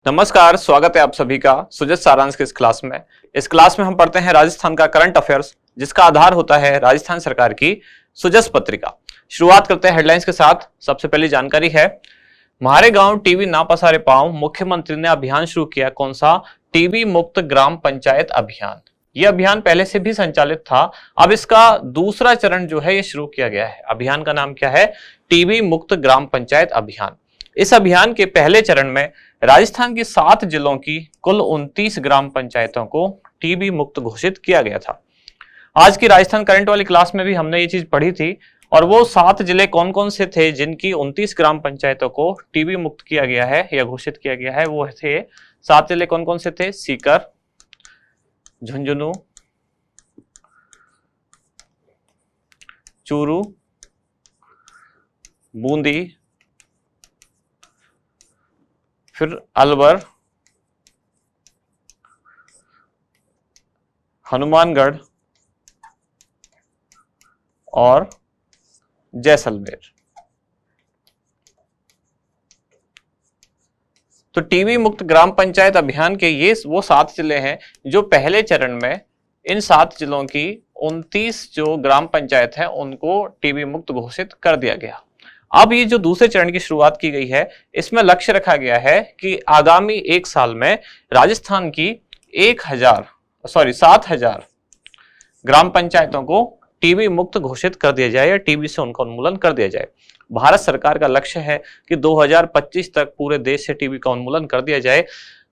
नमस्कार, स्वागत है आप सभी का सुजत सारांश के इस क्लास में। इस क्लास में हम पढ़ते हैं राजस्थान का करंट अफेयर्स, जिसका आधार होता है राजस्थान सरकार की सुजस पत्रिका। शुरुआत करते हैं हेडलाइंस के साथ। सबसे पहली जानकारी है, म्हारे गांव टीबी ना पसारे पांव, मुख्यमंत्री ने अभियान शुरू किया। कौन सा? टीबी मुक्त ग्राम पंचायत अभियान। यह अभियान पहले से भी संचालित था, अब इसका दूसरा चरण जो है ये शुरू किया गया है। अभियान का नाम क्या है? टीबी मुक्त ग्राम पंचायत अभियान। इस अभियान के पहले चरण में राजस्थान की 7 जिलों की कुल 29 ग्राम पंचायतों को टीबी मुक्त घोषित किया गया था। आज की राजस्थान करंट वाली क्लास में भी हमने ये चीज पढ़ी थी, और वो 7 जिले कौन कौन से थे जिनकी 29 ग्राम पंचायतों को टीबी मुक्त किया गया है या घोषित किया गया है। वो थे 7 जिले कौन कौन से थे? सीकर, झुंझुनू, चूरू, बूंदी, फिर अलवर, हनुमानगढ़ और जैसलमेर। तो टीबी मुक्त ग्राम पंचायत अभियान के ये वो 7 जिले हैं जो पहले चरण में इन 7 जिलों की 29 जो ग्राम पंचायत है उनको टीबी मुक्त घोषित कर दिया गया। अब ये जो दूसरे चरण की शुरुआत की गई है, इसमें लक्ष्य रखा गया है कि आगामी 1 साल में राजस्थान की 7,000 ग्राम पंचायतों को टीबी मुक्त घोषित कर दिया जाए या टीबी से उनका उन्मूलन कर दिया जाए। भारत सरकार का लक्ष्य है कि 2025 तक पूरे देश से टीबी का उन्मूलन कर दिया जाए।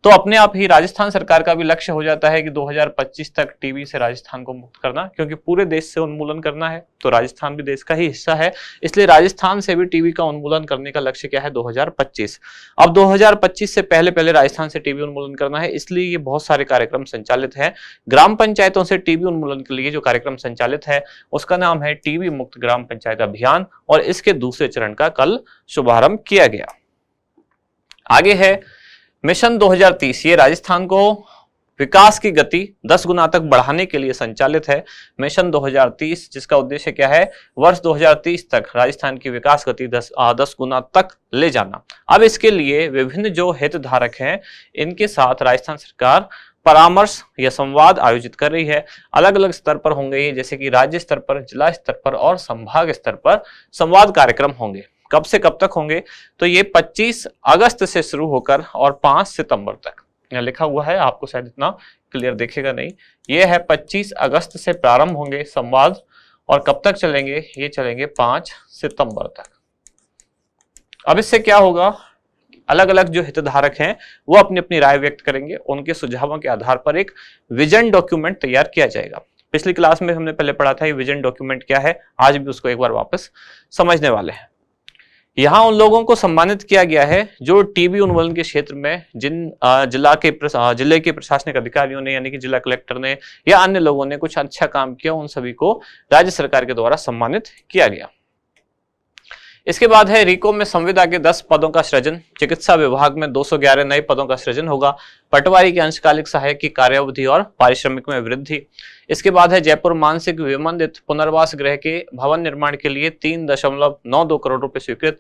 तो अपने आप ही राजस्थान सरकार का भी लक्ष्य हो जाता है कि 2025 तक टीबी से राजस्थान को मुक्त करना, क्योंकि पूरे देश से उन्मूलन करना है तो राजस्थान भी देश का ही हिस्सा है, इसलिए राजस्थान से भी टीबी का उन्मूलन करने का लक्ष्य क्या है? 2025। अब 2025 से पहले पहले राजस्थान से टीबी उन्मूलन करना है, इसलिए ये बहुत सारे कार्यक्रम संचालित है। ग्राम पंचायतों से टीबी उन्मूलन के लिए जो कार्यक्रम संचालित है उसका नाम है टीबी मुक्त ग्राम पंचायत अभियान, और इसके दूसरे चरण का कल शुभारंभ किया गया। आगे है मिशन 2030। ये राजस्थान को विकास की गति 10 गुना तक बढ़ाने के लिए संचालित है। मिशन 2030 जिसका उद्देश्य क्या है? वर्ष 2030 तक राजस्थान की विकास गति 10 गुना तक ले जाना। अब इसके लिए विभिन्न जो हितधारक हैं इनके साथ राजस्थान सरकार परामर्श या संवाद आयोजित कर रही है। अलग अलग स्तर पर होंगे ये, जैसे कि राज्य स्तर पर, जिला स्तर पर और संभाग स्तर पर संवाद कार्यक्रम होंगे। कब से कब तक होंगे? तो ये 25 अगस्त से शुरू होकर और 5 सितंबर तक, यहाँ लिखा हुआ है, आपको शायद इतना क्लियर दिखेगा नहीं। ये है 25 अगस्त से प्रारंभ होंगे संवाद, और कब तक चलेंगे? ये चलेंगे 5 सितंबर तक। अब इससे क्या होगा? अलग अलग जो हितधारक हैं वो अपनी अपनी राय व्यक्त करेंगे, उनके सुझावों के आधार पर एक विजन डॉक्यूमेंट तैयार किया जाएगा। पिछली क्लास में हमने पहले पढ़ा था ये विजन डॉक्यूमेंट क्या है, आज भी उसको एक बार वापस समझने वाले हैं। यहाँ उन लोगों को सम्मानित किया गया है जो टीबी उन्मूलन के क्षेत्र में जिन जिले के प्रशासनिक अधिकारियों ने, यानी कि जिला कलेक्टर ने या अन्य लोगों ने कुछ अच्छा काम किया, उन सभी को राज्य सरकार के द्वारा सम्मानित किया गया। इसके बाद है रीको में संविदा के 10 पदों का सृजन। चिकित्सा विभाग में 211 नए पदों का सृजन होगा। पटवारी के अंशकालिक सहायक की कार्यावधि और पारिश्रमिक में वृद्धि। इसके बाद है जयपुर मानसिक विमंडित पुनर्वास गृह के भवन निर्माण के लिए 3.92 करोड़ रुपए स्वीकृत।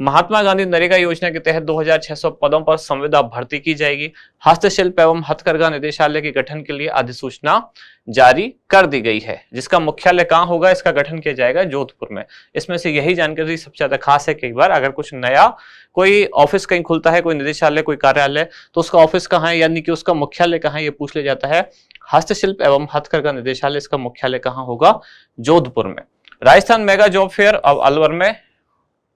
महात्मा गांधी नरेगा योजना के तहत 2600 पदों पर संविदा भर्ती की जाएगी। हस्तशिल्प एवं हथकरघा निदेशालय के गठन के लिए अधिसूचना जारी कर दी गई है, जिसका मुख्यालय कहाँ होगा? इसका गठन किया जाएगा जोधपुर में। इसमें से यही जानकारी सबसे ज्यादा खास है। कई बार अगर कुछ नया कोई ऑफिस कहीं खुलता है, कोई निदेशालय, कोई कार्यालय, तो उसका ऑफिस कहाँ है, यानी कि उसका मुख्यालय कहाँ है, ये पूछ लिया जाता है। हस्तशिल्प एवं हथकरघा निदेशालय, इसका मुख्यालय कहाँ होगा? जोधपुर में। राजस्थान मेगा जॉब फेयर अब अलवर में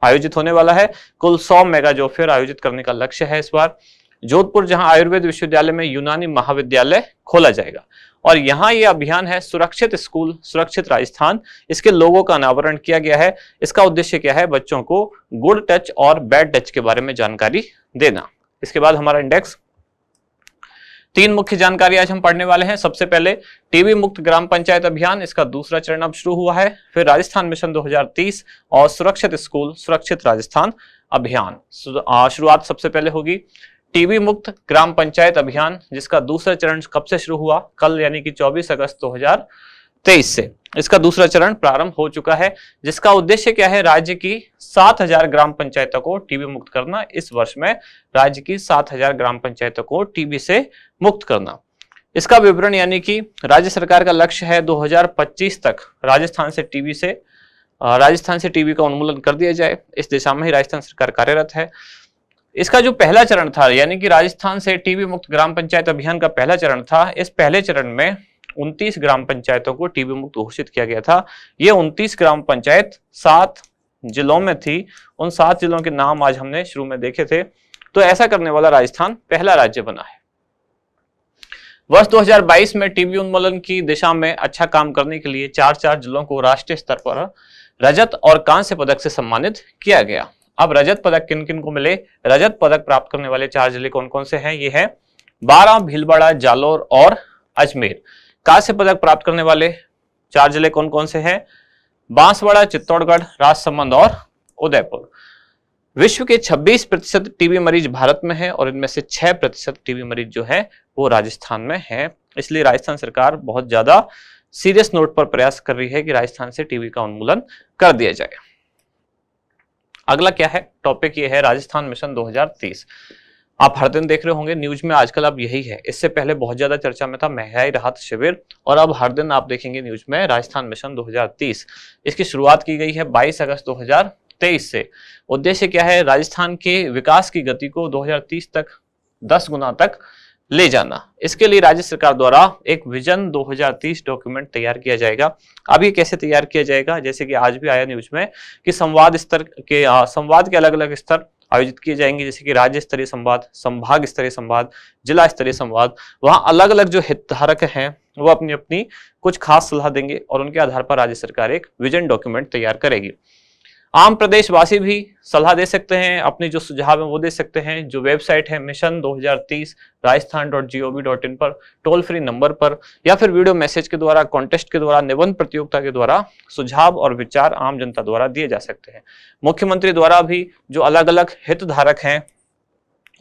आयोजित होने वाला है। कुल 100 मेगा जॉब फेयर आयोजित करने का लक्ष्य है इस बार। जोधपुर जहां आयुर्वेद विश्वविद्यालय में यूनानी महाविद्यालय खोला जाएगा, और यहाँ ये अभियान है सुरक्षित स्कूल सुरक्षित राजस्थान। इसके लोगों का अनावरण किया गया है। इसका उद्देश्य क्या है? बच्चों को गुड टच और बैड टच के बारे में जानकारी देना। इसके बाद हमारा इंडेक्स 3 मुख्य जानकारी आज हम पढ़ने वाले हैं। सबसे पहले टीबी मुक्त ग्राम पंचायत अभियान, इसका दूसरा चरण अब शुरू हुआ है। फिर राजस्थान मिशन 2030 और सुरक्षित स्कूल सुरक्षित राजस्थान अभियान। शुरुआत सबसे पहले होगी टीबी मुक्त ग्राम पंचायत अभियान, जिसका दूसरा चरण कब से शुरू हुआ? कल, यानी कि 24 अगस्त 2023 से इसका दूसरा चरण प्रारंभ हो चुका है, जिसका उद्देश्य क्या है, राज्य की 7000 ग्राम पंचायतों को टीबी मुक्त करना। इस वर्ष में राज्य की 7000 ग्राम पंचायतों को टीबी से मुक्त करना। इसका विवरण यानी कि राज्य सरकार का लक्ष्य है 2025 तक राजस्थान से टीबी का उन्मूलन कर दिया जाए। इस दिशा में ही राजस्थान सरकार कार्यरत है। इसका जो पहला चरण था, यानी कि राजस्थान से टीबी मुक्त ग्राम पंचायत अभियान का पहला चरण था, इस पहले चरण में 29 ग्राम पंचायतों को टीबी मुक्त घोषित किया गया था। ये 29 ग्राम पंचायत 7 जिलों में थी। उन 7 जिलों के नाम आज हमने शुरू में देखे थे। तो ऐसा करने वाला राजस्थान पहला राज्य बना है। वर्ष 2022 में टीबी उन्मूलन की दिशा में अच्छा काम करने के लिए 4 जिलों को राष्ट्रीय स्तर पर रजत और कांस्य पदक से सम्मानित किया गया। अब रजत पदक किन किन को मिले? रजत पदक प्राप्त करने वाले 4 जिले कौन कौन से हैं? ये है बारां, भीलवाड़ा, जालोर और अजमेर। कांस्य पदक प्राप्त करने वाले 4 जिले कौन कौन से हैं? बांसवाड़ा, चित्तौड़गढ़, राजसमंद और उदयपुर। विश्व के 26% टीबी मरीज भारत में है और इनमें से 6% टीबी मरीज जो है वो राजस्थान में है। इसलिए राजस्थान सरकार बहुत ज्यादा सीरियस नोट पर प्रयास कर रही है कि राजस्थान से टीबी का उन्मूलन कर दिया जाए। अगला क्या है टॉपिक? ये है राजस्थान मिशन 2030। आप हर दिन देख रहे होंगे न्यूज में, आजकल अब यही है। इससे पहले बहुत ज्यादा चर्चा में था महंगाई राहत शिविर, और अब हर दिन आप देखेंगे न्यूज में राजस्थान मिशन 2030। इसकी शुरुआत की गई है 22 अगस्त 2023 से। उद्देश्य क्या है? राजस्थान के विकास की गति को 2030 तक 10 गुना तक ले जाना। इसके लिए राज्य सरकार द्वारा एक विजन 2030 डॉक्यूमेंट तैयार किया जाएगा। अब ये कैसे तैयार किया जाएगा? जैसे कि आज भी आया न्यूज में कि संवाद के अलग अलग स्तर आयोजित किए जाएंगे, जैसे कि राज्य स्तरीय संवाद, संभाग स्तरीय संवाद, जिला स्तरीय संवाद। वहां अलग अलग जो हितधारक हैं वो अपनी अपनी कुछ खास सलाह देंगे और उनके आधार पर राज्य सरकार एक विजन डॉक्यूमेंट तैयार करेगी। आम प्रदेशवासी भी सलाह दे सकते हैं, अपने जो सुझाव है वो दे सकते हैं। जो वेबसाइट है मिशन 2030 rajasthan.gov.in पर टोल फ्री नंबर पर या फिर वीडियो मैसेज के द्वारा, कॉन्टेस्ट के द्वारा, निबंध प्रतियोगिता के द्वारा सुझाव और विचार आम जनता द्वारा दिए जा सकते हैं। मुख्यमंत्री द्वारा भी जो अलग अलग हितधारक हैं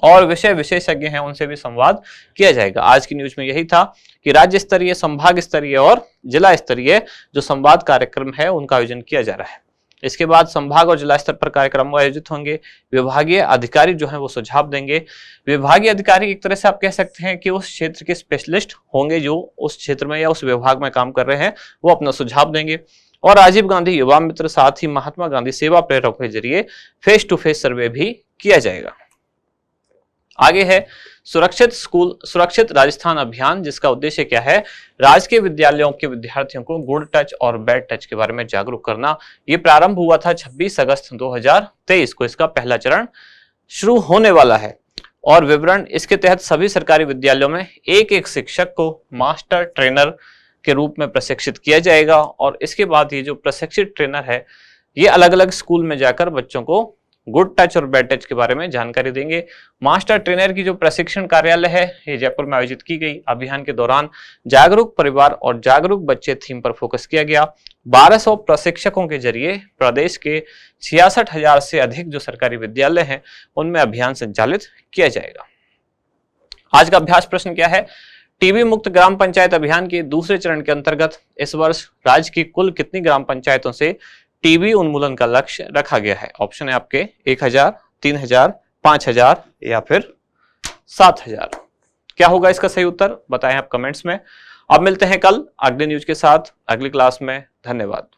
और विषय विशेषज्ञ हैं उनसे भी संवाद किया जाएगा। आज की न्यूज में यही था कि राज्य स्तरीय, संभाग स्तरीय और जिला स्तरीय जो संवाद कार्यक्रम है उनका आयोजन किया जा रहा है। इसके बाद संभाग और जिला स्तर पर कार्यक्रम आयोजित होंगे। विभागीय अधिकारी जो हैं वो सुझाव देंगे। विभागीय अधिकारी एक तरह से आप कह सकते हैं कि उस क्षेत्र के स्पेशलिस्ट होंगे जो उस क्षेत्र में या उस विभाग में काम कर रहे हैं, वो अपना सुझाव देंगे। और राजीव गांधी युवा मित्र, साथ ही महात्मा गांधी सेवा प्रेरक के जरिए फेस टू फेस सर्वे भी किया जाएगा। आगे है सुरक्षित राजस्थान अभियान, जिसका उद्देश्य क्या है? राजकीय विद्यालयों के विद्यार्थियों को गुड टच और बैड टच के बारे में जागरूक करना। ये प्रारंभ हुआ था 26 अगस्त 2023 को। इसका पहला चरण शुरू होने वाला है और विवरण इसके तहत सभी सरकारी विद्यालयों में एक शिक्षक को मास्टर ट्रेनर के रूप में प्रशिक्षित किया जाएगा। और इसके बाद ये जो प्रशिक्षित ट्रेनर है ये अलग अलग स्कूल में जाकर बच्चों को गुड टच और बैड टच के बारे में जानकारी देंगे। मास्टर ट्रेनर की जो प्रशिक्षण कार्यालय है ये जयपुर में आयोजित की गई। अभियान के दौरान जागरूक परिवार और जागरूक बच्चे थीम पर फोकस किया गया। 1200 प्रशिक्षकों के जरिए प्रदेश के 66,000 से अधिक जो सरकारी विद्यालय हैं उनमें अभियान संचालित किया जाएगा। आज का अभ्यास प्रश्न क्या है? टीबी मुक्त ग्राम पंचायत अभियान के दूसरे चरण के अंतर्गत इस वर्ष राज्य की कुल कितनी ग्राम पंचायतों से टीबी उन्मूलन का लक्ष्य रखा गया है? ऑप्शन है आपके 1000, 3000, 5000 या फिर 7000। क्या होगा इसका सही उत्तर? बताएं आप कमेंट्स में। अब मिलते हैं कल अगले न्यूज के साथ अगली क्लास में। धन्यवाद।